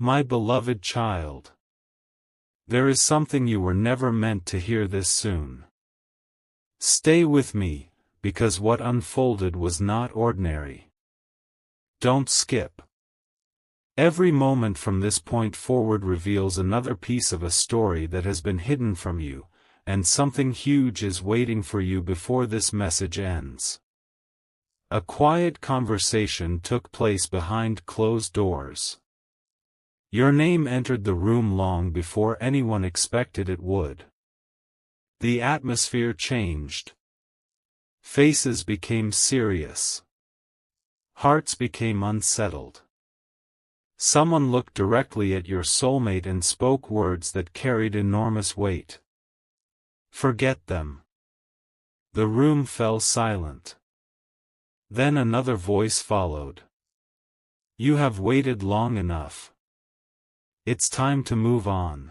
My beloved child. There is something you were never meant to hear this soon. Stay with me, because what unfolded was not ordinary. Don't skip. Every moment from this point forward reveals another piece of a story that has been hidden from you, and something huge is waiting for you before this message ends. A quiet conversation took place behind closed doors. Your name entered the room long before anyone expected it would. The atmosphere changed. Faces became serious. Hearts became unsettled. Someone looked directly at your soulmate and spoke words that carried enormous weight. Forget them. The room fell silent. Then another voice followed. You have waited long enough. It's time to move on.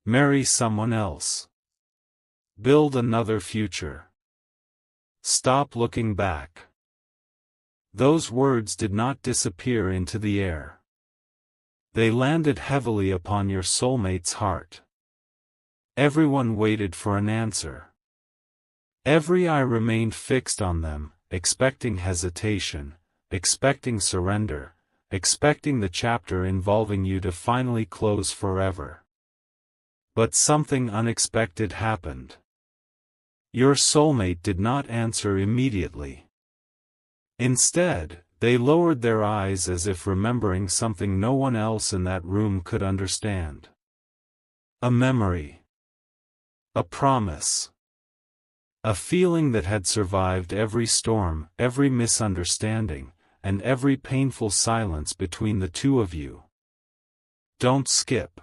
Marry someone else. Build another future. Stop looking back. Those words did not disappear into the air. They landed heavily upon your soulmate's heart. Everyone waited for an answer. Every eye remained fixed on them, expecting hesitation, expecting surrender, expecting the chapter involving you to finally close forever. But something unexpected happened. Your soulmate did not answer immediately. Instead, they lowered their eyes as if remembering something no one else in that room could understand. A memory. A promise. A feeling that had survived every storm, every misunderstanding, and every painful silence between the two of you. Don't skip.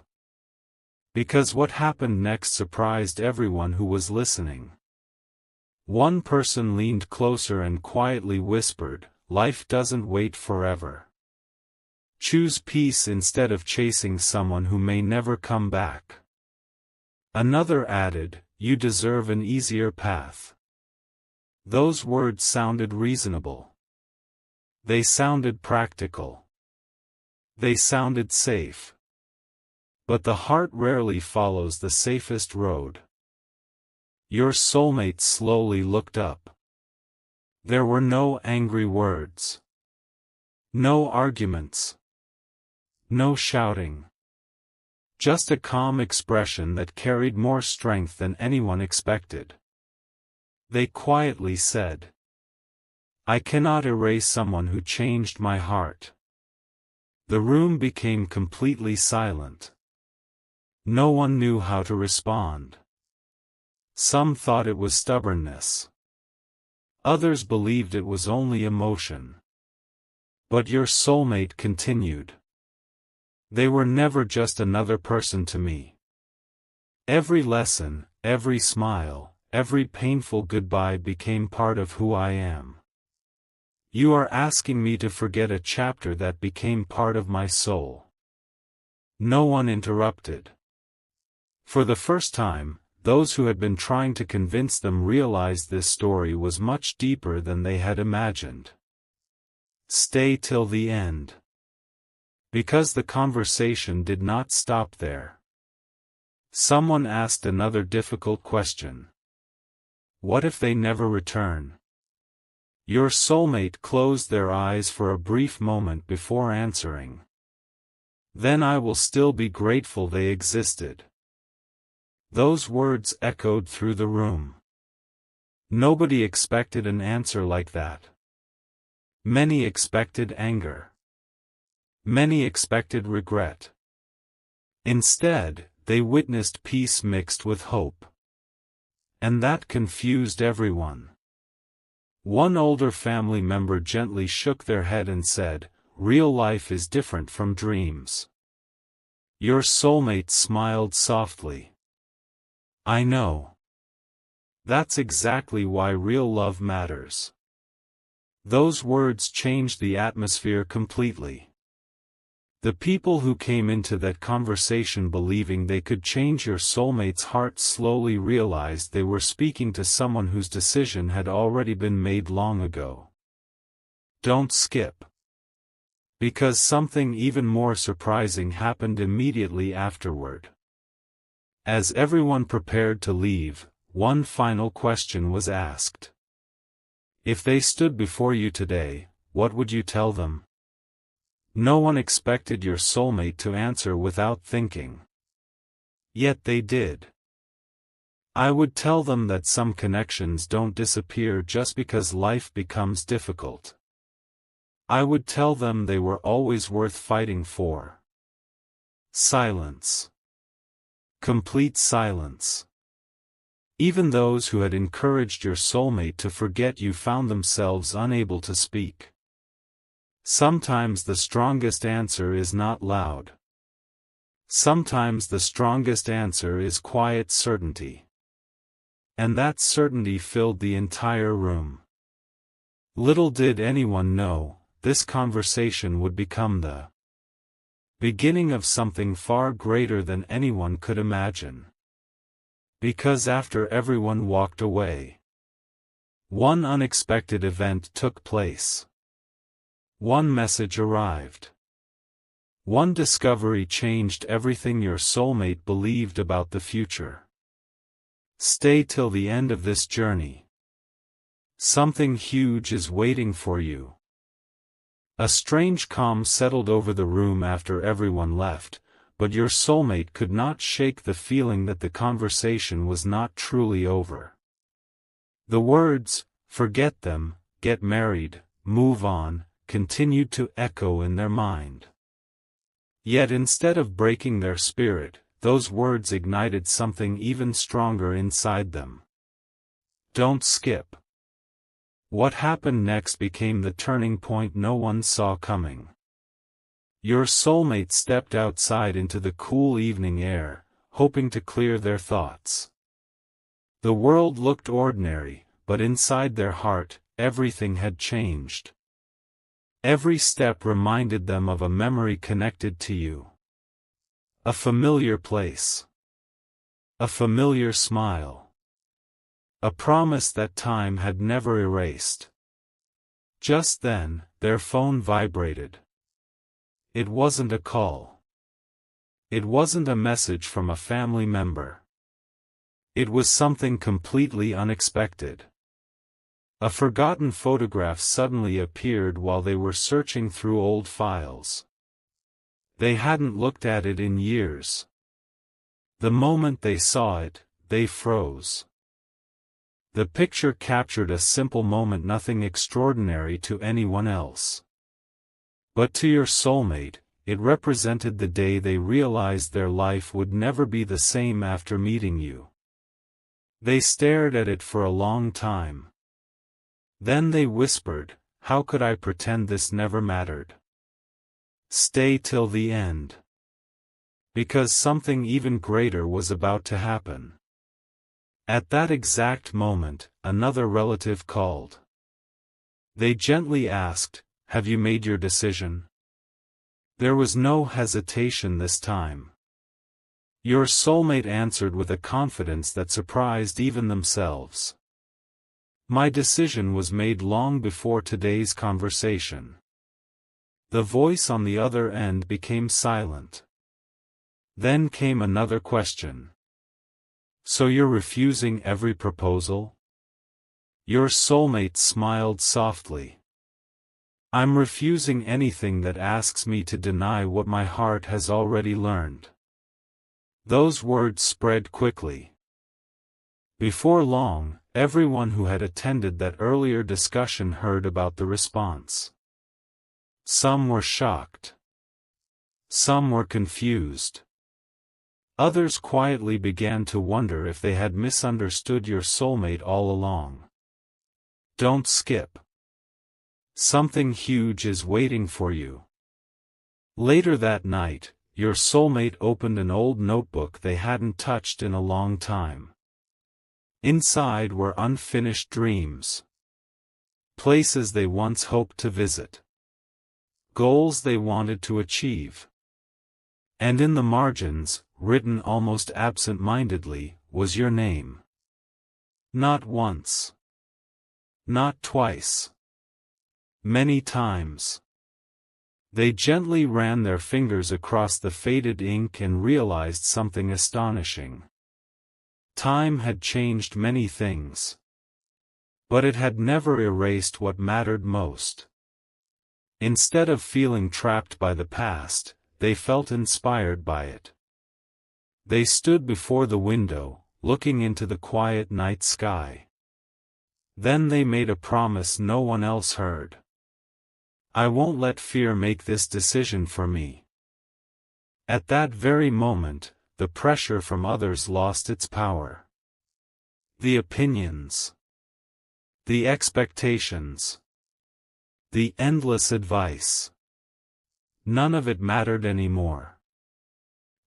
Because what happened next surprised everyone who was listening. One person leaned closer and quietly whispered, "Life doesn't wait forever. Choose peace instead of chasing someone who may never come back." Another added, "You deserve an easier path." Those words sounded reasonable. They sounded practical. They sounded safe. But the heart rarely follows the safest road. Your soulmate slowly looked up. There were no angry words. No arguments. No shouting. Just a calm expression that carried more strength than anyone expected. They quietly said, "I cannot erase someone who changed my heart." The room became completely silent. No one knew how to respond. Some thought it was stubbornness. Others believed it was only emotion. But your soulmate continued. "They were never just another person to me. Every lesson, every smile, every painful goodbye became part of who I am. You are asking me to forget a chapter that became part of my soul." No one interrupted. For the first time, those who had been trying to convince them realized this story was much deeper than they had imagined. Stay till the end. Because the conversation did not stop there. Someone asked another difficult question. What if they never return? Your soulmate closed their eyes for a brief moment before answering. Then I will still be grateful they existed. Those words echoed through the room. Nobody expected an answer like that. Many expected anger. Many expected regret. Instead, they witnessed peace mixed with hope. And that confused everyone. One older family member gently shook their head and said, "Real life is different from dreams." Your soulmate smiled softly. "I know. That's exactly why real love matters." Those words changed the atmosphere completely. The people who came into that conversation believing they could change your soulmate's heart slowly realized they were speaking to someone whose decision had already been made long ago. Don't skip. Because something even more surprising happened immediately afterward. As everyone prepared to leave, one final question was asked. If they stood before you today, what would you tell them? No one expected your soulmate to answer without thinking. Yet they did. I would tell them that some connections don't disappear just because life becomes difficult. I would tell them they were always worth fighting for. Silence. Complete silence. Even those who had encouraged your soulmate to forget you found themselves unable to speak. Sometimes the strongest answer is not loud. Sometimes the strongest answer is quiet certainty. And that certainty filled the entire room. Little did anyone know, this conversation would become the beginning of something far greater than anyone could imagine. Because after everyone walked away, one unexpected event took place. One message arrived. One discovery changed everything your soulmate believed about the future. Stay till the end of this journey. Something huge is waiting for you. A strange calm settled over the room after everyone left, but your soulmate could not shake the feeling that the conversation was not truly over. The words, "Forget them, get married, move on," continued to echo in their mind. Yet instead of breaking their spirit, those words ignited something even stronger inside them. Don't skip. What happened next became the turning point no one saw coming. Your soulmate stepped outside into the cool evening air, hoping to clear their thoughts. The world looked ordinary, but inside their heart, everything had changed. Every step reminded them of a memory connected to you. A familiar place. A familiar smile. A promise that time had never erased. Just then, their phone vibrated. It wasn't a call. It wasn't a message from a family member. It was something completely unexpected. A forgotten photograph suddenly appeared while they were searching through old files. They hadn't looked at it in years. The moment they saw it, they froze. The picture captured a simple moment, nothing extraordinary to anyone else. But to your soulmate, it represented the day they realized their life would never be the same after meeting you. They stared at it for a long time. Then they whispered, "How could I pretend this never mattered?" Stay till the end. Because something even greater was about to happen. At that exact moment, another relative called. They gently asked, "Have you made your decision?" There was no hesitation this time. Your soulmate answered with a confidence that surprised even themselves. "My decision was made long before today's conversation." The voice on the other end became silent. Then came another question. "So you're refusing every proposal?" Your soulmate smiled softly. "I'm refusing anything that asks me to deny what my heart has already learned." Those words spread quickly. Before long, everyone who had attended that earlier discussion heard about the response. Some were shocked. Some were confused. Others quietly began to wonder if they had misunderstood your soulmate all along. Don't skip. Something huge is waiting for you. Later that night, your soulmate opened an old notebook they hadn't touched in a long time. Inside were unfinished dreams. Places they once hoped to visit. Goals they wanted to achieve. And in the margins, written almost absent-mindedly, was your name. Not once. Not twice. Many times. They gently ran their fingers across the faded ink and realized something astonishing. Time had changed many things. But it had never erased what mattered most. Instead of feeling trapped by the past, they felt inspired by it. They stood before the window, looking into the quiet night sky. Then they made a promise no one else heard. I won't let fear make this decision for me. At that very moment, the pressure from others lost its power. The opinions. The expectations. The endless advice. None of it mattered anymore.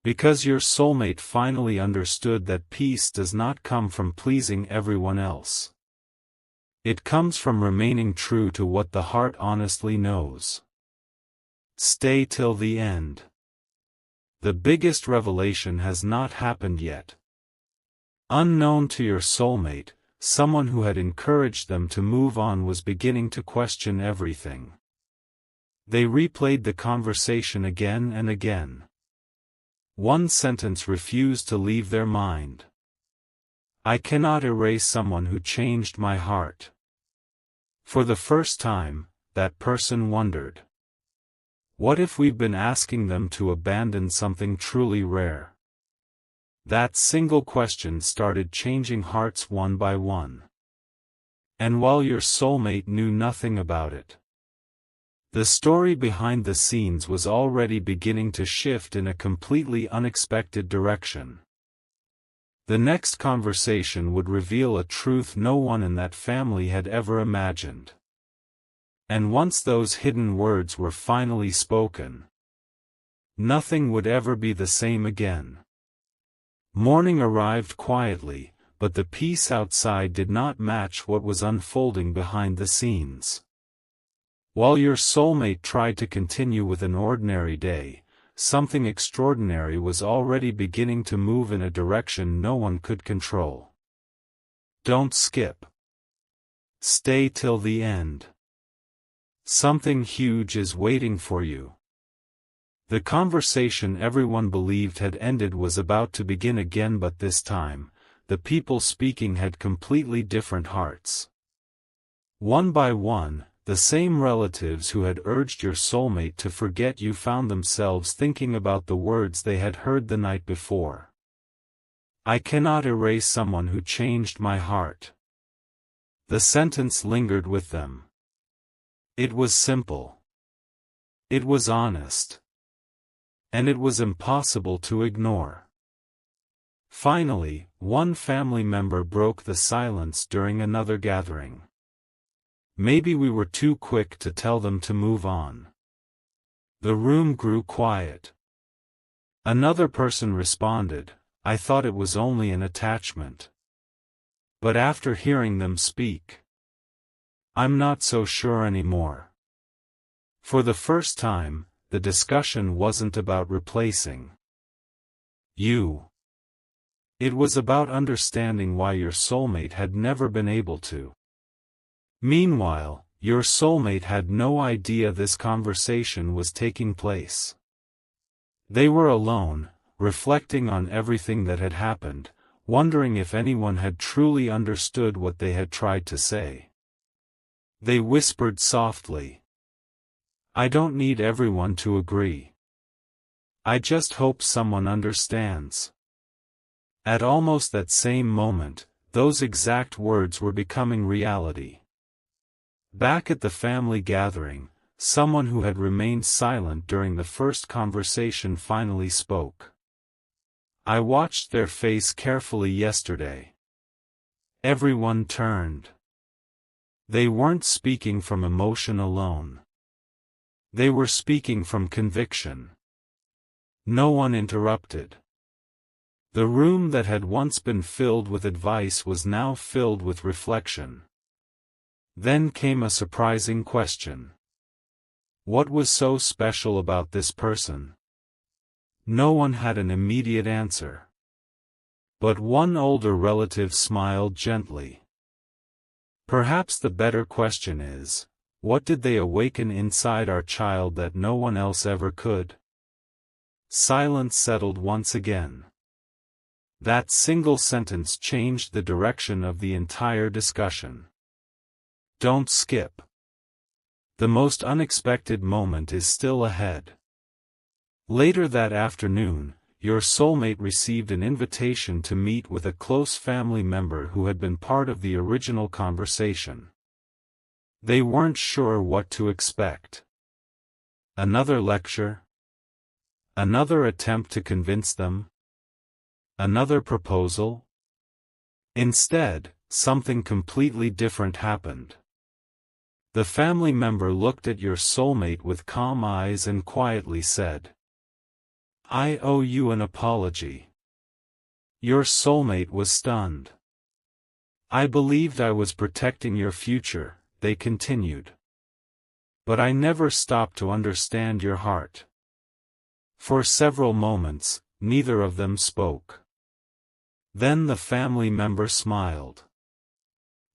Because your soulmate finally understood that peace does not come from pleasing everyone else. It comes from remaining true to what the heart honestly knows. Stay till the end. The biggest revelation has not happened yet. Unknown to your soulmate, someone who had encouraged them to move on was beginning to question everything. They replayed the conversation again and again. One sentence refused to leave their mind. I cannot erase someone who changed my heart. For the first time, that person wondered. What if we've been asking them to abandon something truly rare? That single question started changing hearts one by one. And while your soulmate knew nothing about it, the story behind the scenes was already beginning to shift in a completely unexpected direction. The next conversation would reveal a truth no one in that family had ever imagined. And once those hidden words were finally spoken, nothing would ever be the same again. Morning arrived quietly, but the peace outside did not match what was unfolding behind the scenes. While your soulmate tried to continue with an ordinary day, something extraordinary was already beginning to move in a direction no one could control. Don't skip. Stay till the end. Something huge is waiting for you. The conversation everyone believed had ended was about to begin again, but this time, the people speaking had completely different hearts. One by one, the same relatives who had urged your soulmate to forget you found themselves thinking about the words they had heard the night before. I cannot erase someone who changed my heart. The sentence lingered with them. It was simple. It was honest. And it was impossible to ignore. Finally, one family member broke the silence during another gathering. Maybe we were too quick to tell them to move on. The room grew quiet. Another person responded, I thought it was only an attachment. But after hearing them speak, I'm not so sure anymore. For the first time, the discussion wasn't about replacing you. It was about understanding why your soulmate had never been able to. Meanwhile, your soulmate had no idea this conversation was taking place. They were alone, reflecting on everything that had happened, wondering if anyone had truly understood what they had tried to say. They whispered softly. I don't need everyone to agree. I just hope someone understands. At almost that same moment, those exact words were becoming reality. Back at the family gathering, someone who had remained silent during the first conversation finally spoke. I watched their face carefully yesterday. Everyone turned. They weren't speaking from emotion alone. They were speaking from conviction. No one interrupted. The room that had once been filled with advice was now filled with reflection. Then came a surprising question. What was so special about this person? No one had an immediate answer. But one older relative smiled gently. Perhaps the better question is, What did they awaken inside our child that no one else ever could? Silence settled once again. That single sentence changed the direction of the entire discussion. Don't skip. The most unexpected moment is still ahead. Later that afternoon, your soulmate received an invitation to meet with a close family member who had been part of the original conversation. They weren't sure what to expect. Another lecture? Another attempt to convince them? Another proposal? Instead, something completely different happened. The family member looked at your soulmate with calm eyes and quietly said, "I owe you an apology." Your soulmate was stunned. "I believed I was protecting your future," they continued. "But I never stopped to understand your heart." For several moments, neither of them spoke. Then the family member smiled.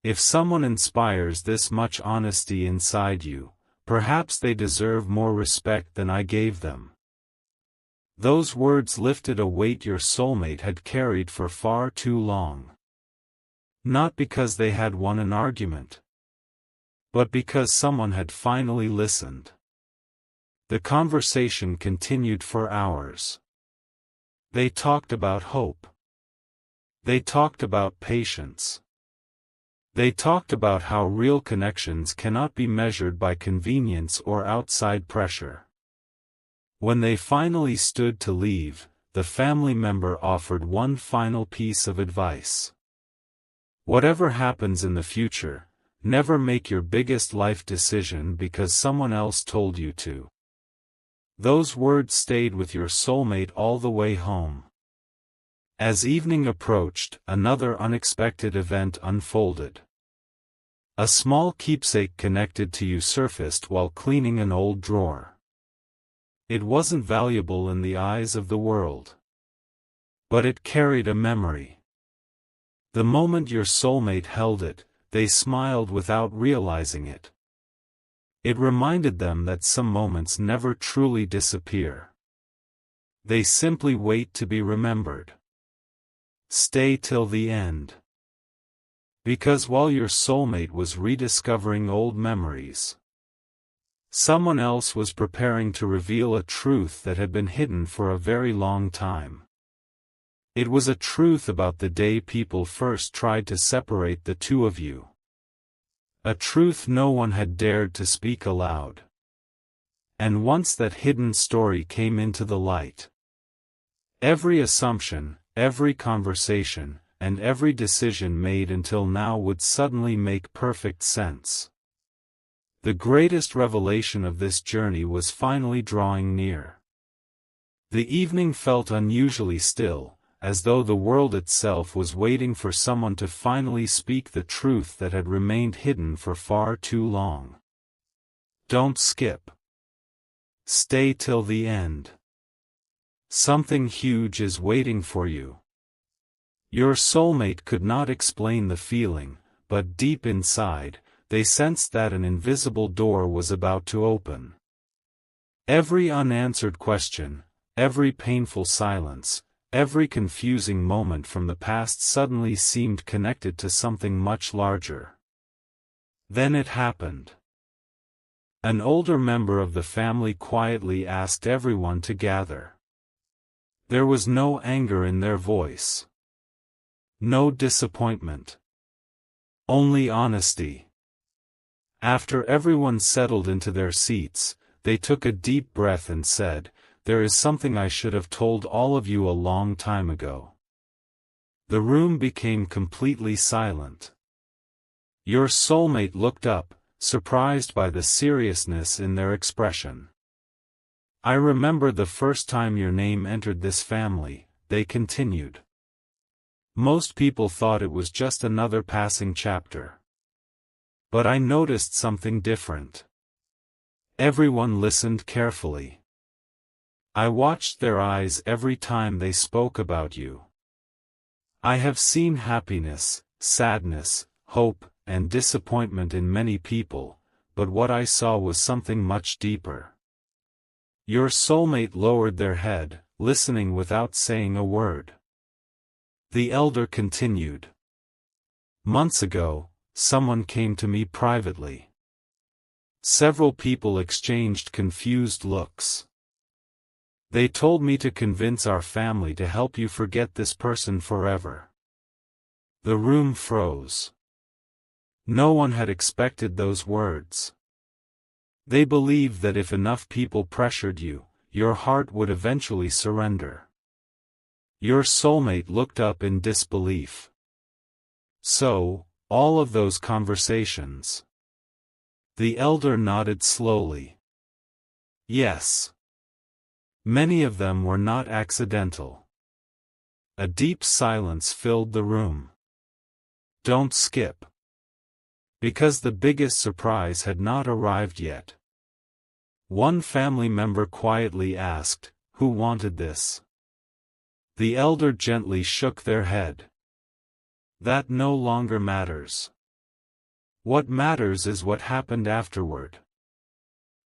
If someone inspires this much honesty inside you, perhaps they deserve more respect than I gave them. Those words lifted a weight your soulmate had carried for far too long. Not because they had won an argument, but because someone had finally listened. The conversation continued for hours. They talked about hope. They talked about patience. They talked about how real connections cannot be measured by convenience or outside pressure. When they finally stood to leave, the family member offered one final piece of advice. Whatever happens in the future, never make your biggest life decision because someone else told you to. Those words stayed with your soulmate all the way home. As evening approached, another unexpected event unfolded. A small keepsake connected to you surfaced while cleaning an old drawer. It wasn't valuable in the eyes of the world, but it carried a memory. The moment your soulmate held it, they smiled without realizing it. It reminded them that some moments never truly disappear. They simply wait to be remembered. Stay till the end. Because while your soulmate was rediscovering old memories, someone else was preparing to reveal a truth that had been hidden for a very long time. It was a truth about the day people first tried to separate the two of you. A truth no one had dared to speak aloud. And once that hidden story came into the light, every assumption, every conversation, and every decision made until now would suddenly make perfect sense. The greatest revelation of this journey was finally drawing near. The evening felt unusually still, as though the world itself was waiting for someone to finally speak the truth that had remained hidden for far too long. Don't skip. Stay till the end. Something huge is waiting for you. Your soulmate could not explain the feeling, but deep inside, they sensed that an invisible door was about to open. Every unanswered question, every painful silence, every confusing moment from the past suddenly seemed connected to something much larger. Then it happened. An older member of the family quietly asked everyone to gather. There was no anger in their voice. No disappointment. Only honesty. After everyone settled into their seats, they took a deep breath and said, "There is something I should have told all of you a long time ago." The room became completely silent. Your soulmate looked up, surprised by the seriousness in their expression. "I remember the first time your name entered this family," they continued. "Most people thought it was just another passing chapter. But I noticed something different." Everyone listened carefully. "I watched their eyes every time they spoke about you. I have seen happiness, sadness, hope, and disappointment in many people, but what I saw was something much deeper. Your soulmate lowered their head, listening without saying a word. The elder continued. Months ago, someone came to me privately. Several people exchanged confused looks. They told me to convince our family to help you forget this person forever. The room froze. No one had expected those words. They believed that if enough people pressured you, your heart would eventually surrender. Your soulmate looked up in disbelief. So, all of those conversations. The elder nodded slowly. Yes. Many of them were not accidental. A deep silence filled the room. Don't skip. Because the biggest surprise had not arrived yet. One family member quietly asked, "Who wanted this?" The elder gently shook their head. That no longer matters. What matters is what happened afterward.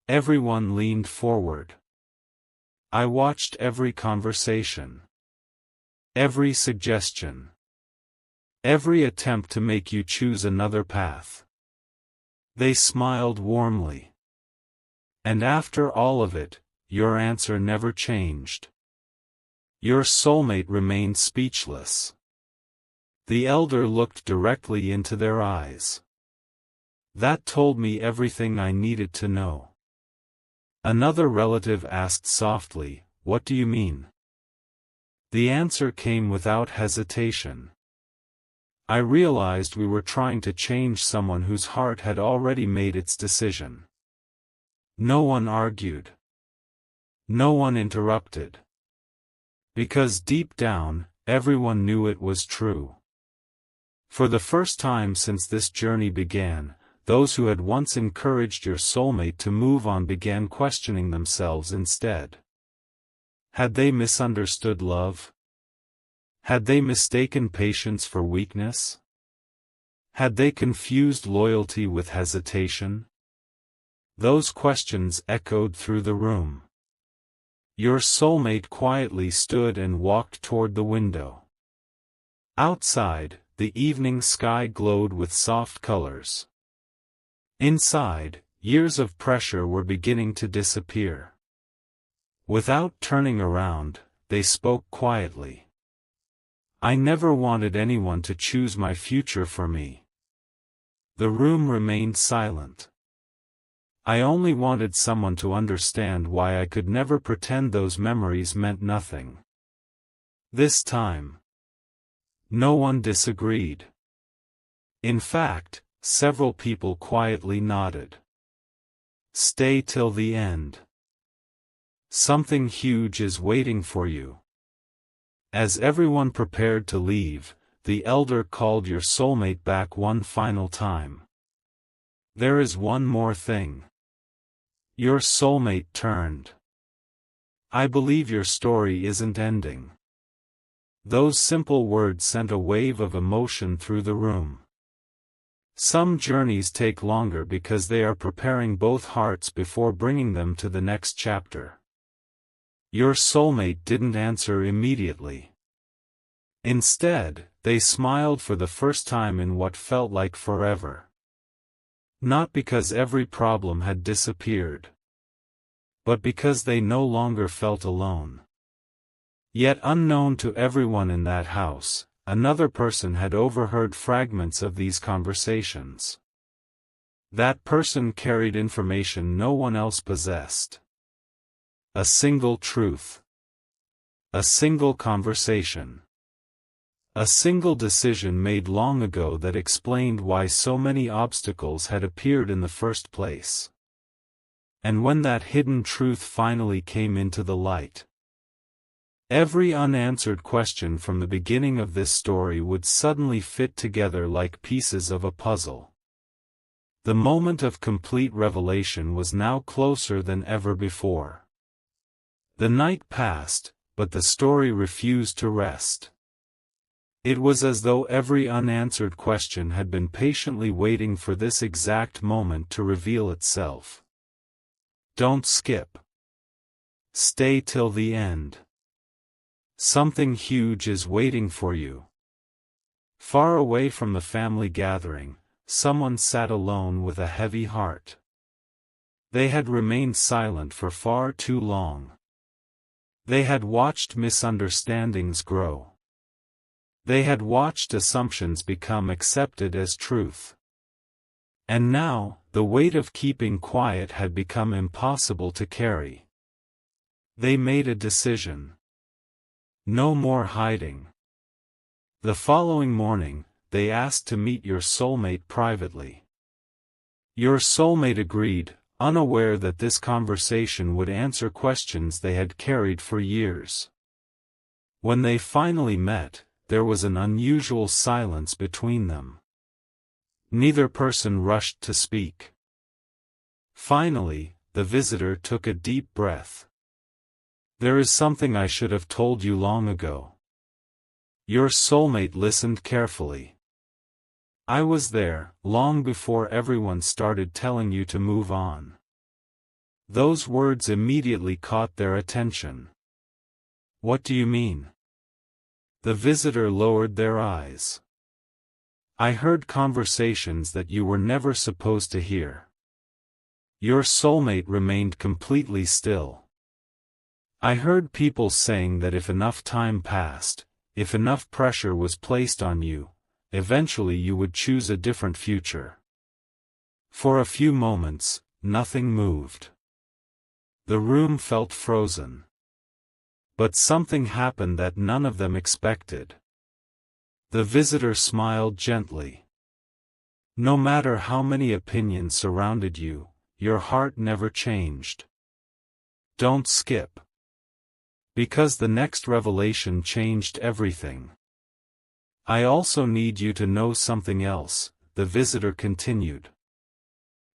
Everyone leaned forward. I watched every conversation. Every suggestion. Every attempt to make you choose another path. They smiled warmly. And after all of it, your answer never changed. Your soulmate remained speechless. The elder looked directly into their eyes. That told me everything I needed to know. Another relative asked softly, "What do you mean?" The answer came without hesitation. I realized we were trying to change someone whose heart had already made its decision. No one argued. No one interrupted. Because deep down, everyone knew it was true. For the first time since this journey began, those who had once encouraged your soulmate to move on began questioning themselves instead. Had they misunderstood love? Had they mistaken patience for weakness? Had they confused loyalty with hesitation? Those questions echoed through the room. Your soulmate quietly stood and walked toward the window. Outside, the evening sky glowed with soft colors. Inside, years of pressure were beginning to disappear. Without turning around, they spoke quietly. I never wanted anyone to choose my future for me. The room remained silent. I only wanted someone to understand why I could never pretend those memories meant nothing. This time, no one disagreed. In fact, several people quietly nodded. Stay till the end. Something huge is waiting for you. As everyone prepared to leave, the elder called your soulmate back one final time. There is one more thing. Your soulmate turned. I believe your story isn't ending. Those simple words sent a wave of emotion through the room. Some journeys take longer because they are preparing both hearts before bringing them to the next chapter. Your soulmate didn't answer immediately. Instead, they smiled for the first time in what felt like forever. Not because every problem had disappeared, but because they no longer felt alone. Yet unknown to everyone in that house, another person had overheard fragments of these conversations. That person carried information no one else possessed. A single truth. A single conversation. A single decision made long ago that explained why so many obstacles had appeared in the first place. And when that hidden truth finally came into the light, every unanswered question from the beginning of this story would suddenly fit together like pieces of a puzzle. The moment of complete revelation was now closer than ever before. The night passed, but the story refused to rest. It was as though every unanswered question had been patiently waiting for this exact moment to reveal itself. Don't skip. Stay till the end. Something huge is waiting for you. Far away from the family gathering, someone sat alone with a heavy heart. They had remained silent for far too long. They had watched misunderstandings grow. They had watched assumptions become accepted as truth. And now, the weight of keeping quiet had become impossible to carry. They made a decision. No more hiding. The following morning, they asked to meet your soulmate privately. Your soulmate agreed, unaware that this conversation would answer questions they had carried for years. When they finally met, there was an unusual silence between them. Neither person rushed to speak. Finally, the visitor took a deep breath. There is something I should have told you long ago. Your soulmate listened carefully. I was there, long before everyone started telling you to move on. Those words immediately caught their attention. What do you mean? The visitor lowered their eyes. I heard conversations that you were never supposed to hear. Your soulmate remained completely still. I heard people saying that if enough time passed, if enough pressure was placed on you, eventually you would choose a different future. For a few moments, nothing moved. The room felt frozen. But something happened that none of them expected. The visitor smiled gently. No matter how many opinions surrounded you, your heart never changed. Don't skip. Because the next revelation changed everything. I also need you to know something else, the visitor continued.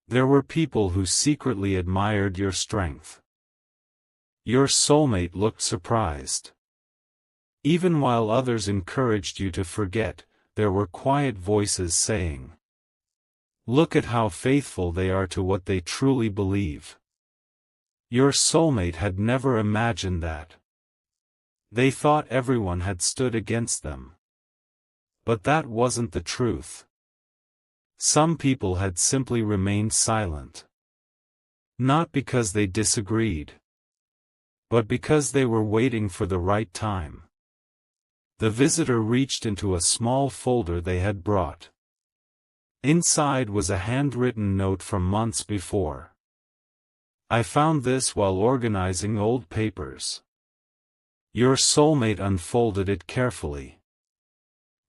There were people who secretly admired your strength. Your soulmate looked surprised. Even while others encouraged you to forget, there were quiet voices saying, "Look at how faithful they are to what they truly believe." Your soulmate had never imagined that. They thought everyone had stood against them. But that wasn't the truth. Some people had simply remained silent. Not because they disagreed, but because they were waiting for the right time. The visitor reached into a small folder they had brought. Inside was a handwritten note from months before. I found this while organizing old papers. Your soulmate unfolded it carefully.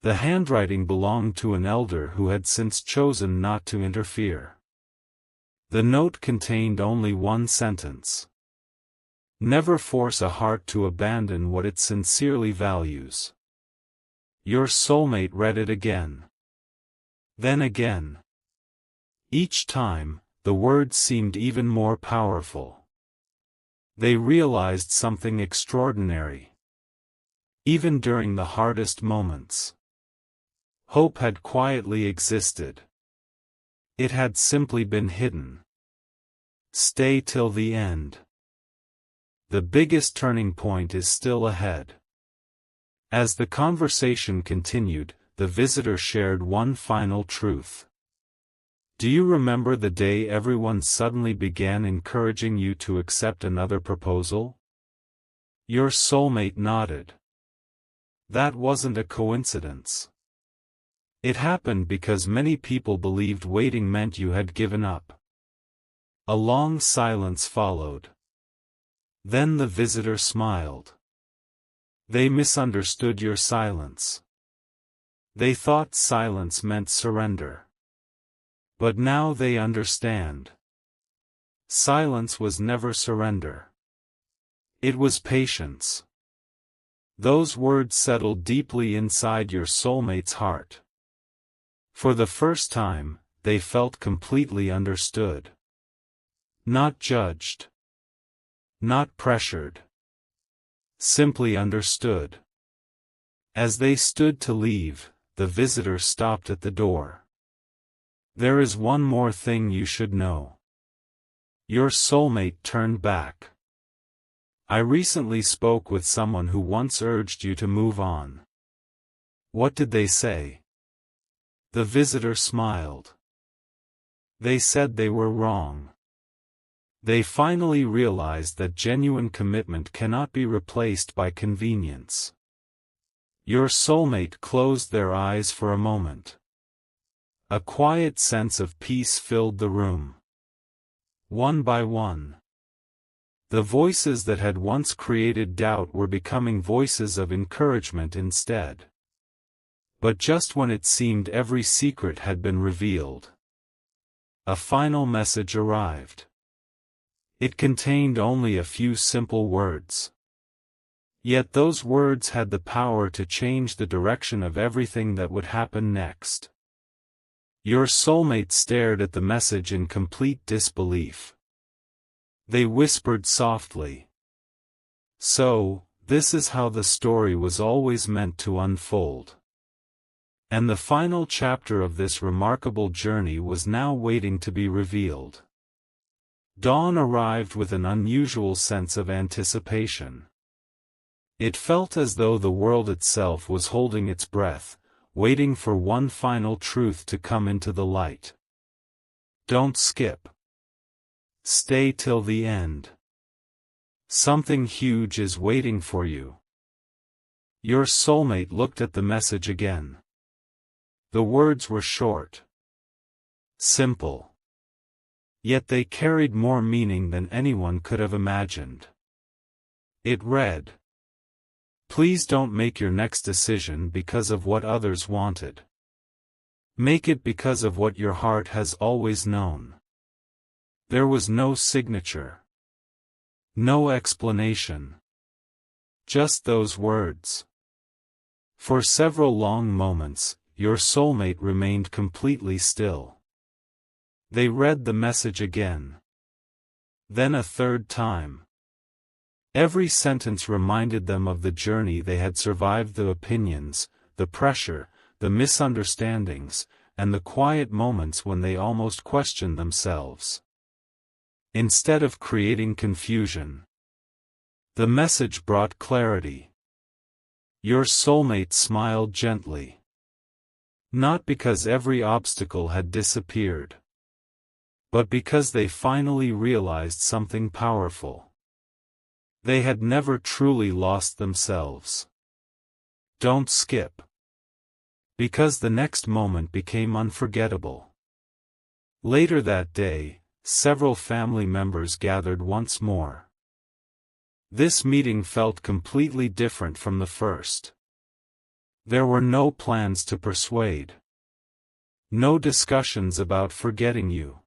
The handwriting belonged to an elder who had since chosen not to interfere. The note contained only one sentence. Never force a heart to abandon what it sincerely values. Your soulmate read it again. Then again. Each time, the words seemed even more powerful. They realized something extraordinary. Even during the hardest moments, hope had quietly existed. It had simply been hidden. Stay till the end. The biggest turning point is still ahead. As the conversation continued, the visitor shared one final truth. Do you remember the day everyone suddenly began encouraging you to accept another proposal? Your soulmate nodded. That wasn't a coincidence. It happened because many people believed waiting meant you had given up. A long silence followed. Then the visitor smiled. They misunderstood your silence. They thought silence meant surrender. But now they understand. Silence was never surrender. It was patience. Those words settled deeply inside your soulmate's heart. For the first time, they felt completely understood. Not judged. Not pressured. Simply understood. As they stood to leave, the visitor stopped at the door. "There is one more thing you should know. Your soulmate turned back. I recently spoke with someone who once urged you to move on." "What did they say?" The visitor smiled. "They said they were wrong. They finally realized that genuine commitment cannot be replaced by convenience." Your soulmate closed their eyes for a moment. A quiet sense of peace filled the room. One by one, the voices that had once created doubt were becoming voices of encouragement instead. But just when it seemed every secret had been revealed, a final message arrived. It contained only a few simple words. Yet those words had the power to change the direction of everything that would happen next. Your soulmate stared at the message in complete disbelief. They whispered softly, "So, this is how the story was always meant to unfold." And the final chapter of this remarkable journey was now waiting to be revealed. Dawn arrived with an unusual sense of anticipation. It felt as though the world itself was holding its breath, waiting for one final truth to come into the light. Don't skip. Stay till the end. Something huge is waiting for you. Your soulmate looked at the message again. The words were short, simple. Yet they carried more meaning than anyone could have imagined. It read, "Please don't make your next decision because of what others wanted. Make it because of what your heart has always known." There was no signature. No explanation. Just those words. For several long moments, your soulmate remained completely still. They read the message again. Then a third time. Every sentence reminded them of the journey they had survived, the opinions, the pressure, the misunderstandings, and the quiet moments when they almost questioned themselves. Instead of creating confusion, the message brought clarity. Your soulmate smiled gently. Not because every obstacle had disappeared, but because they finally realized something powerful. They had never truly lost themselves. Don't skip. Because the next moment became unforgettable. Later that day, several family members gathered once more. This meeting felt completely different from the first. There were no plans to persuade. No discussions about forgetting you.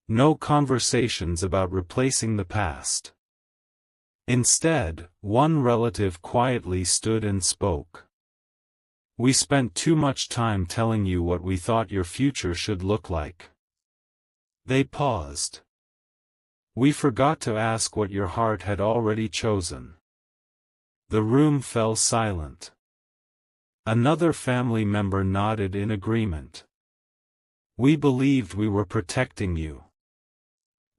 No conversations about replacing the past. Instead, one relative quietly stood and spoke. "We spent too much time telling you what we thought your future should look like." They paused. "We forgot to ask what your heart had already chosen." The room fell silent. Another family member nodded in agreement. "We believed we were protecting you.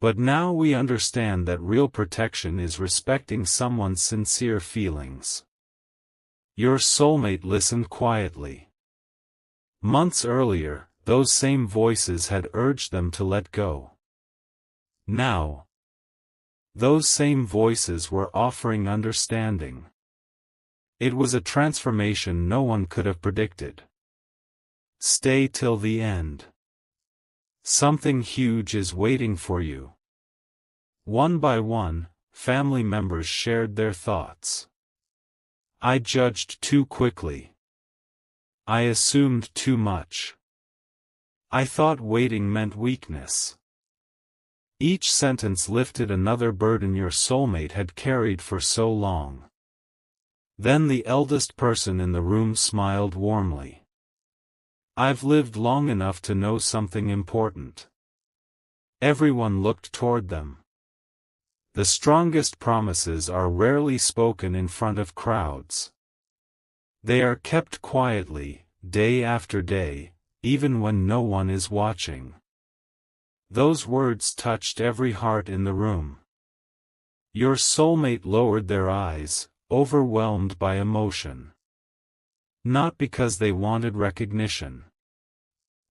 But now we understand that real protection is respecting someone's sincere feelings." Your soulmate listened quietly. Months earlier, those same voices had urged them to let go. Now, those same voices were offering understanding. It was a transformation no one could have predicted. Stay till the end. Something huge is waiting for you. One by one, family members shared their thoughts. "I judged too quickly. I assumed too much. I thought waiting meant weakness." Each sentence lifted another burden your soulmate had carried for so long. Then the eldest person in the room smiled warmly. "I've lived long enough to know something important." Everyone looked toward them. The strongest promises are rarely spoken in front of crowds. They are kept quietly, day after day, even when no one is watching. Those words touched every heart in the room. Your soulmate lowered their eyes, overwhelmed by emotion. Not because they wanted recognition,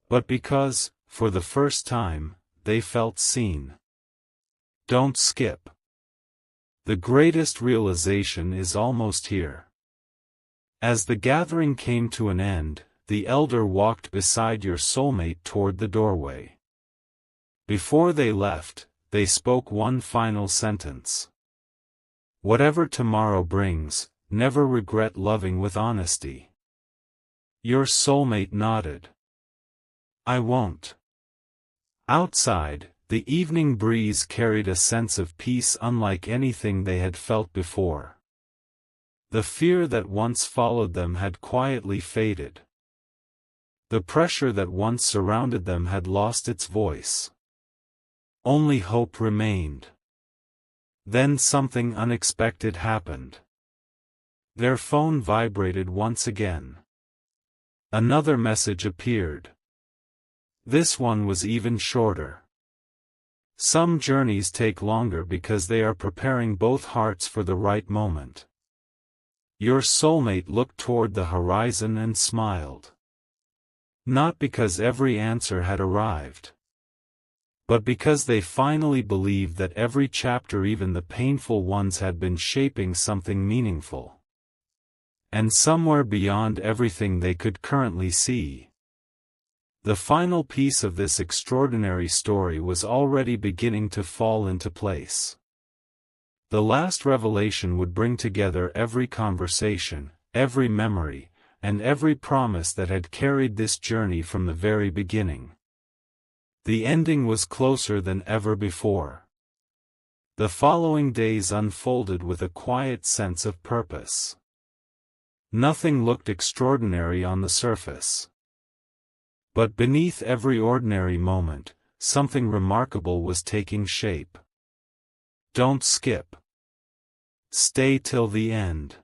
but because, for the first time, they felt seen. Don't skip. The greatest realization is almost here. As the gathering came to an end, the elder walked beside your soulmate toward the doorway. Before they left, they spoke one final sentence. Whatever tomorrow brings, never regret loving with honesty. Your soulmate nodded. I won't. Outside, the evening breeze carried a sense of peace unlike anything they had felt before. The fear that once followed them had quietly faded. The pressure that once surrounded them had lost its voice. Only hope remained. Then something unexpected happened. Their phone vibrated once again. Another message appeared. This one was even shorter. Some journeys take longer because they are preparing both hearts for the right moment. Your soulmate looked toward the horizon and smiled. Not because every answer had arrived, but because they finally believed that every chapter, even the painful ones, had been shaping something meaningful. And somewhere beyond everything they could currently see, the final piece of this extraordinary story was already beginning to fall into place. The last revelation would bring together every conversation, every memory, and every promise that had carried this journey from the very beginning. The ending was closer than ever before. The following days unfolded with a quiet sense of purpose. Nothing looked extraordinary on the surface. But beneath every ordinary moment, something remarkable was taking shape. Don't skip. Stay till the end.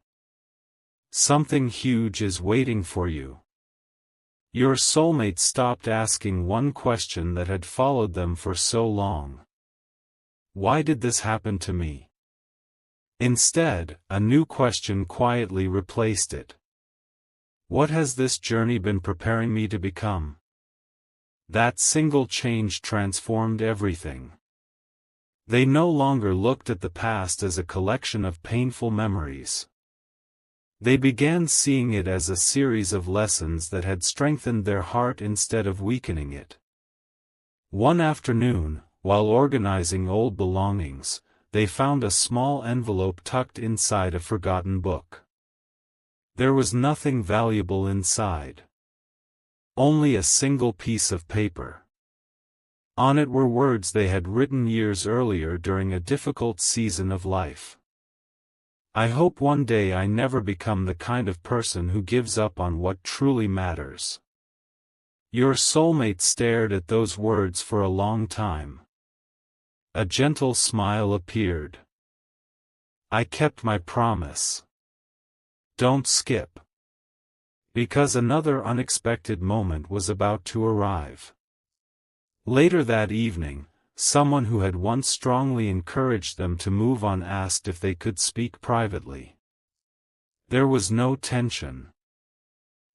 Something huge is waiting for you. Your soulmate stopped asking one question that had followed them for so long. Why did this happen to me? Instead, a new question quietly replaced it. What has this journey been preparing me to become? That single change transformed everything. They no longer looked at the past as a collection of painful memories. They began seeing it as a series of lessons that had strengthened their heart instead of weakening it. One afternoon, while organizing old belongings, they found a small envelope tucked inside a forgotten book. There was nothing valuable inside. Only a single piece of paper. On it were words they had written years earlier during a difficult season of life. I hope one day I never become the kind of person who gives up on what truly matters. Your soulmate stared at those words for a long time. A gentle smile appeared. I kept my promise. Don't skip. Because another unexpected moment was about to arrive. Later that evening, someone who had once strongly encouraged them to move on asked if they could speak privately. There was no tension.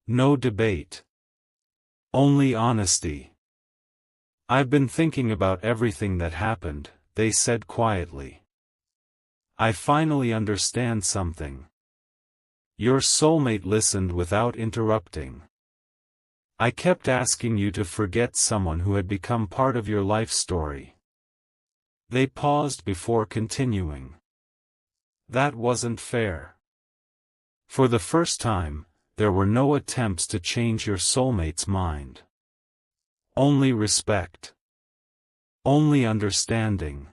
No debate. Only honesty. I've been thinking about everything that happened, they said quietly. I finally understand something. Your soulmate listened without interrupting. I kept asking you to forget someone who had become part of your life story. They paused before continuing. That wasn't fair. For the first time, there were no attempts to change your soulmate's mind. Only respect. Only understanding.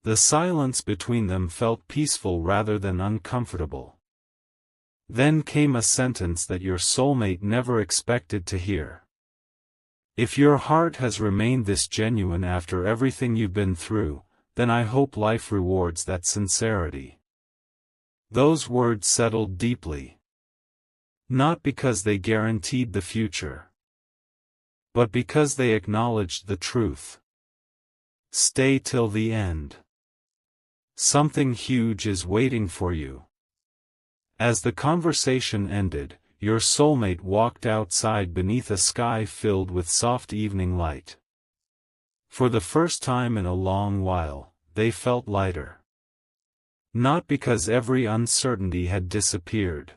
The silence between them felt peaceful rather than uncomfortable. Then came a sentence that your soulmate never expected to hear. If your heart has remained this genuine after everything you've been through, then I hope life rewards that sincerity. Those words settled deeply. Not because they guaranteed the future, but because they acknowledged the truth. Stay till the end. Something huge is waiting for you. As the conversation ended, your soulmate walked outside beneath a sky filled with soft evening light. For the first time in a long while, they felt lighter. Not because every uncertainty had disappeared,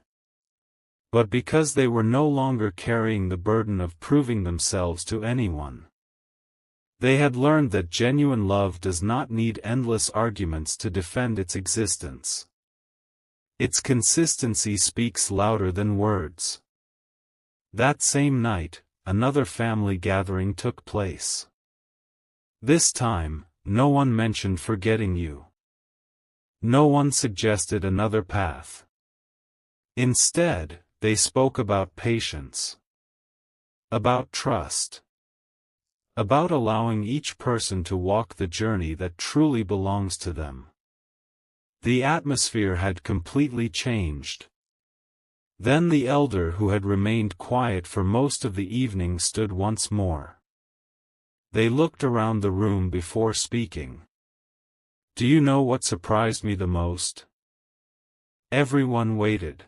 but because they were no longer carrying the burden of proving themselves to anyone. They had learned that genuine love does not need endless arguments to defend its existence. Its consistency speaks louder than words. That same night, another family gathering took place. This time, no one mentioned forgetting you. No one suggested another path. Instead, they spoke about patience, about trust, about allowing each person to walk the journey that truly belongs to them. The atmosphere had completely changed. Then the elder who had remained quiet for most of the evening stood once more. They looked around the room before speaking. Do you know what surprised me the most? Everyone waited.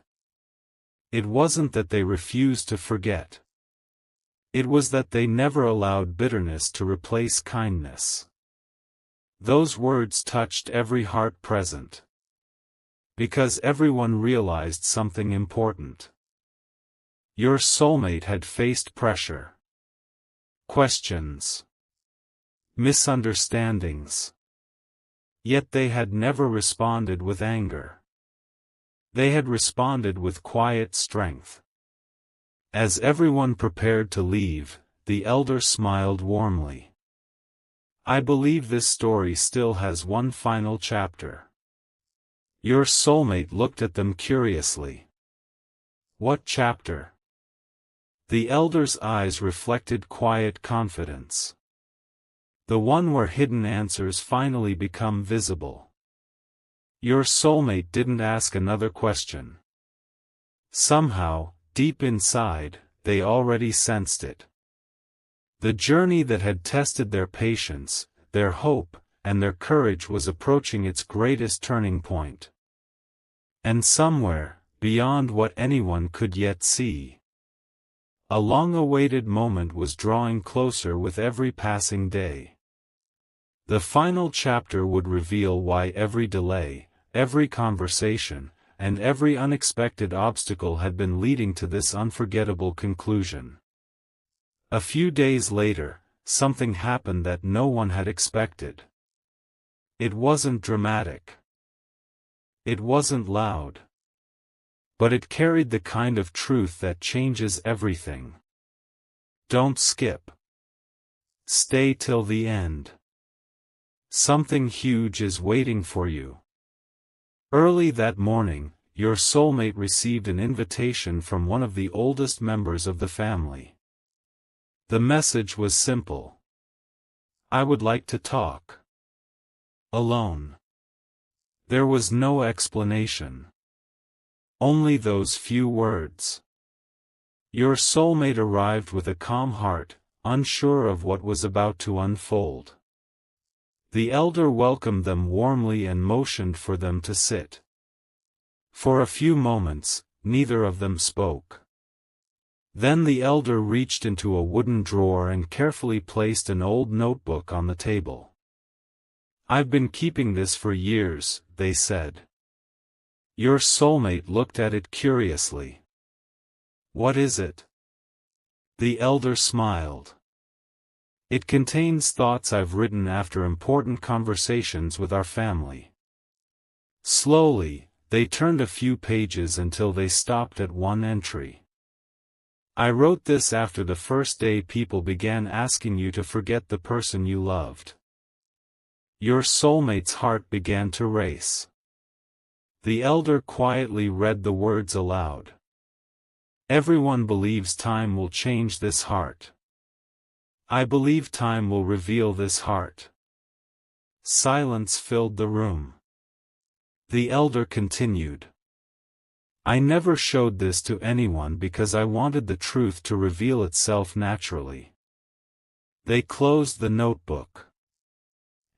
It wasn't that they refused to forget. It was that they never allowed bitterness to replace kindness. Those words touched every heart present. Because everyone realized something important. Your soulmate had faced pressure, questions, misunderstandings. Yet they had never responded with anger. They had responded with quiet strength. As everyone prepared to leave, the elder smiled warmly. I believe this story still has one final chapter. Your soulmate looked at them curiously. What chapter? The elder's eyes reflected quiet confidence. The one where hidden answers finally become visible. Your soulmate didn't ask another question. Somehow, deep inside, they already sensed it. The journey that had tested their patience, their hope, and their courage was approaching its greatest turning point. And somewhere, beyond what anyone could yet see, a long-awaited moment was drawing closer with every passing day. The final chapter would reveal why every delay, every conversation, and every unexpected obstacle had been leading to this unforgettable conclusion. A few days later, something happened that no one had expected. It wasn't dramatic. It wasn't loud. But it carried the kind of truth that changes everything. Don't skip. Stay till the end. Something huge is waiting for you. Early that morning, your soulmate received an invitation from one of the oldest members of the family. The message was simple. I would like to talk. Alone. There was no explanation. Only those few words. Your soulmate arrived with a calm heart, unsure of what was about to unfold. The elder welcomed them warmly and motioned for them to sit. For a few moments, neither of them spoke. Then the elder reached into a wooden drawer and carefully placed an old notebook on the table. I've been keeping this for years, they said. Your soulmate looked at it curiously. What is it? The elder smiled. It contains thoughts I've written after important conversations with our family. Slowly, they turned a few pages until they stopped at one entry. I wrote this after the first day people began asking you to forget the person you loved. Your soulmate's heart began to race. The elder quietly read the words aloud. Everyone believes time will change this heart. I believe time will reveal this heart. Silence filled the room. The elder continued. I never showed this to anyone because I wanted the truth to reveal itself naturally. They closed the notebook.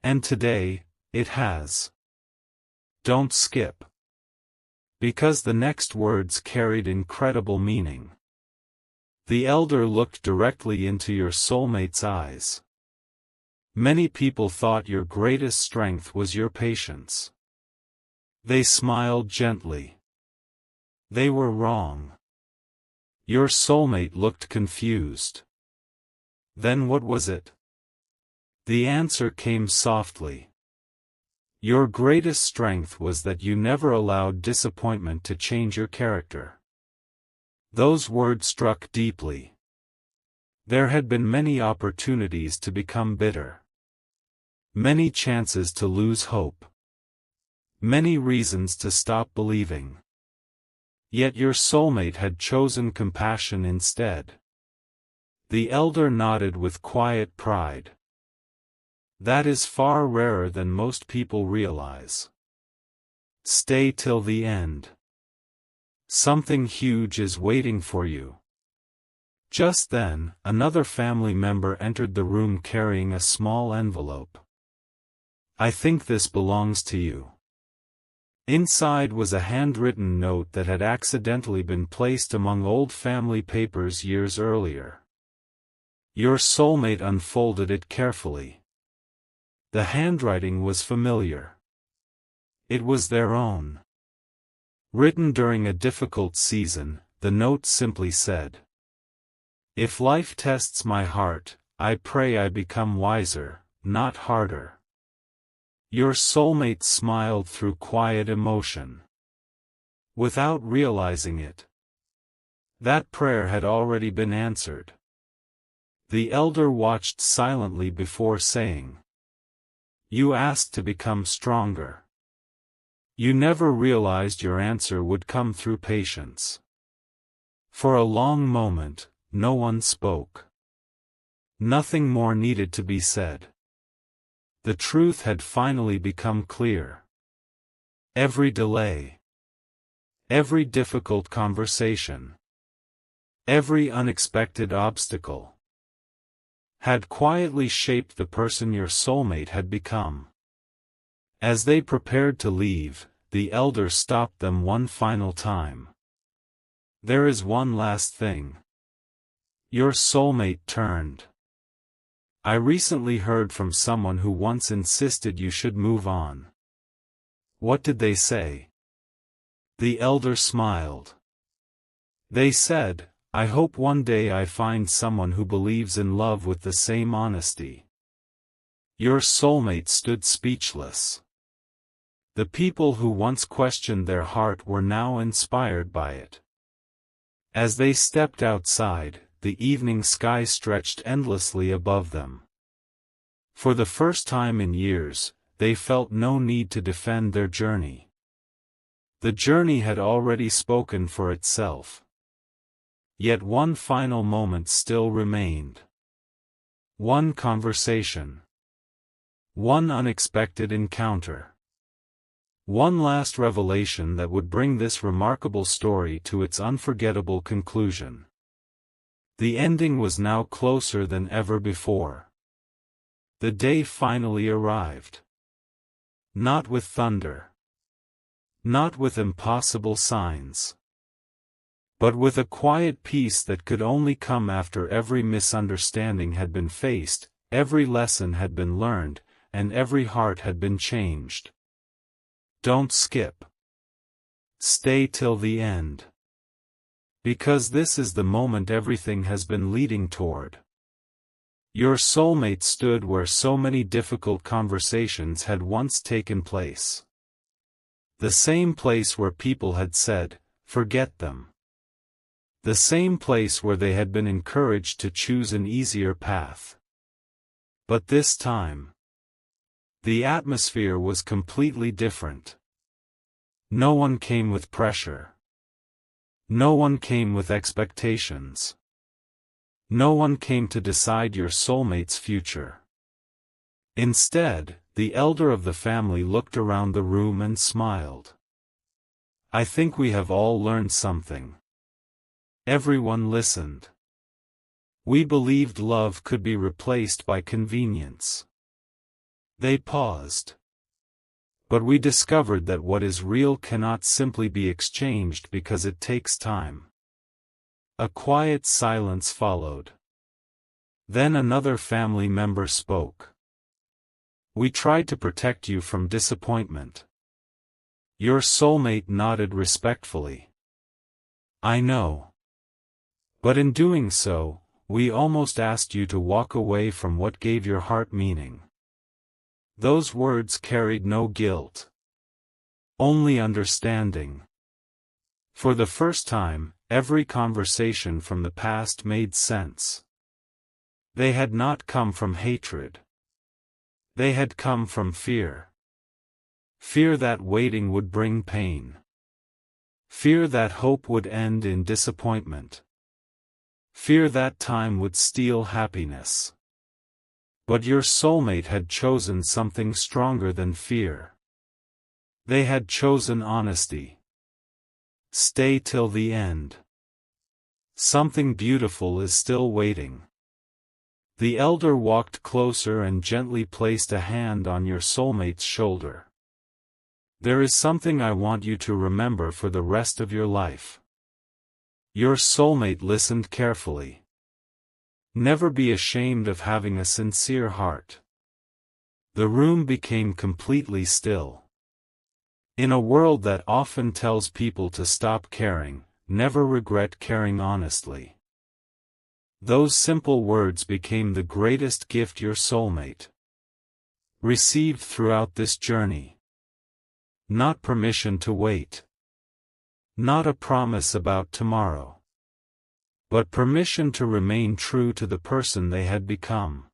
And today, it has. Don't skip. Because the next words carried incredible meaning. The elder looked directly into your soulmate's eyes. Many people thought your greatest strength was your patience. They smiled gently. They were wrong. Your soulmate looked confused. Then what was it? The answer came softly. Your greatest strength was that you never allowed disappointment to change your character. Those words struck deeply. There had been many opportunities to become bitter. Many chances to lose hope. Many reasons to stop believing. Yet your soulmate had chosen compassion instead. The elder nodded with quiet pride. That is far rarer than most people realize. Stay till the end. Something huge is waiting for you. Just then, another family member entered the room carrying a small envelope. I think this belongs to you. Inside was a handwritten note that had accidentally been placed among old family papers years earlier. Your soulmate unfolded it carefully. The handwriting was familiar. It was their own. Written during a difficult season, the note simply said, "If life tests my heart, I pray I become wiser, not harder." Your soulmate smiled through quiet emotion. Without realizing it, that prayer had already been answered. The elder watched silently before saying, "You asked to become stronger. You never realized your answer would come through patience." For a long moment, no one spoke. Nothing more needed to be said. The truth had finally become clear. Every delay, every difficult conversation, every unexpected obstacle had quietly shaped the person your soulmate had become. As they prepared to leave, the elder stopped them one final time. "There is one last thing." Your soulmate turned. "I recently heard from someone who once insisted you should move on." "What did they say?" The elder smiled. "They said, I hope one day I find someone who believes in love with the same honesty." Your soulmate stood speechless. The people who once questioned their heart were now inspired by it. As they stepped outside, the evening sky stretched endlessly above them. For the first time in years, they felt no need to defend their journey. The journey had already spoken for itself. Yet one final moment still remained. One conversation. One unexpected encounter. One last revelation that would bring this remarkable story to its unforgettable conclusion. The ending was now closer than ever before. The day finally arrived. Not with thunder. Not with impossible signs. But with a quiet peace that could only come after every misunderstanding had been faced, every lesson had been learned, and every heart had been changed. Don't skip. Stay till the end. Because this is the moment everything has been leading toward. Your soulmate stood where so many difficult conversations had once taken place. The same place where people had said, "Forget them." The same place where they had been encouraged to choose an easier path. But this time, the atmosphere was completely different. No one came with pressure. No one came with expectations. No one came to decide your soulmate's future. Instead, the elder of the family looked around the room and smiled. I think we have all learned something. Everyone listened. We believed love could be replaced by convenience. They paused. But we discovered that what is real cannot simply be exchanged because it takes time. A quiet silence followed. Then another family member spoke. We tried to protect you from disappointment. Your soulmate nodded respectfully. I know. But in doing so, we almost asked you to walk away from what gave your heart meaning. Those words carried no guilt. Only understanding. For the first time, every conversation from the past made sense. They had not come from hatred. They had come from fear. Fear that waiting would bring pain. Fear that hope would end in disappointment. Fear that time would steal happiness. But your soulmate had chosen something stronger than fear. They had chosen honesty. Stay till the end. Something beautiful is still waiting. The elder walked closer and gently placed a hand on your soulmate's shoulder. There is something I want you to remember for the rest of your life. Your soulmate listened carefully. Never be ashamed of having a sincere heart. The room became completely still. In a world that often tells people to stop caring, never regret caring honestly. Those simple words became the greatest gift your soulmate received throughout this journey. Not permission to wait. Not a promise about tomorrow. But permission to remain true to the person they had become.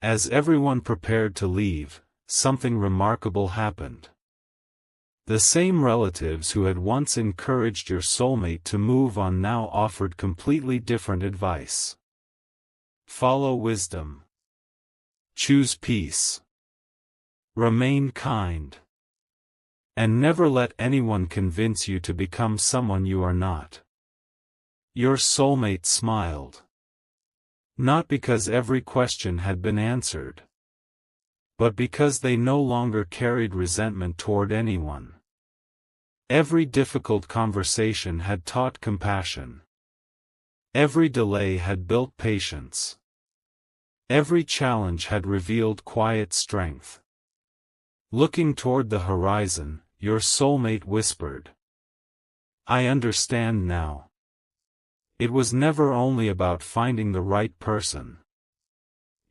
As everyone prepared to leave, something remarkable happened. The same relatives who had once encouraged your soulmate to move on now offered completely different advice. Follow wisdom. Choose peace. Remain kind. And never let anyone convince you to become someone you are not. Your soulmate smiled. Not because every question had been answered, but because they no longer carried resentment toward anyone. Every difficult conversation had taught compassion. Every delay had built patience. Every challenge had revealed quiet strength. Looking toward the horizon, your soulmate whispered, I understand now. It was never only about finding the right person.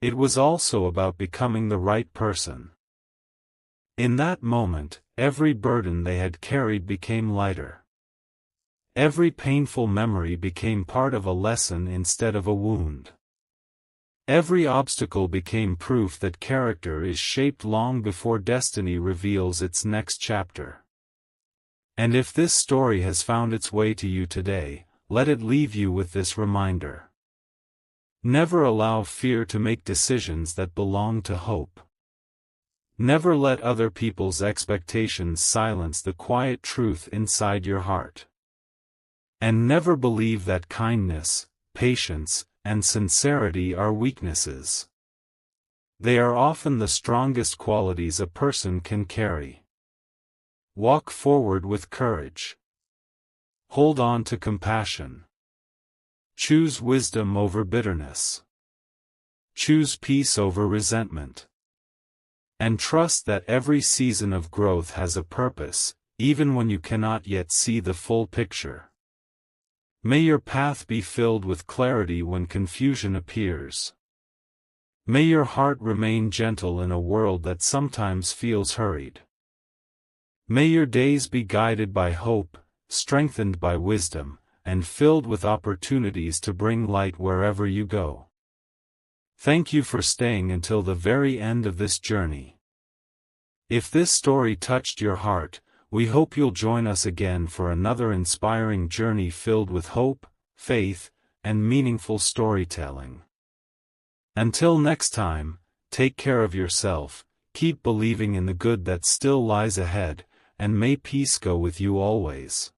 It was also about becoming the right person. In that moment, every burden they had carried became lighter. Every painful memory became part of a lesson instead of a wound. Every obstacle became proof that character is shaped long before destiny reveals its next chapter. And if this story has found its way to you today, let it leave you with this reminder. Never allow fear to make decisions that belong to hope. Never let other people's expectations silence the quiet truth inside your heart. And never believe that kindness, patience, and sincerity are weaknesses. They are often the strongest qualities a person can carry. Walk forward with courage. Hold on to compassion. Choose wisdom over bitterness. Choose peace over resentment. And trust that every season of growth has a purpose, even when you cannot yet see the full picture. May your path be filled with clarity when confusion appears. May your heart remain gentle in a world that sometimes feels hurried. May your days be guided by hope, strengthened by wisdom, and filled with opportunities to bring light wherever you go. Thank you for staying until the very end of this journey. If this story touched your heart, we hope you'll join us again for another inspiring journey filled with hope, faith, and meaningful storytelling. Until next time, take care of yourself, keep believing in the good that still lies ahead, and may peace go with you always.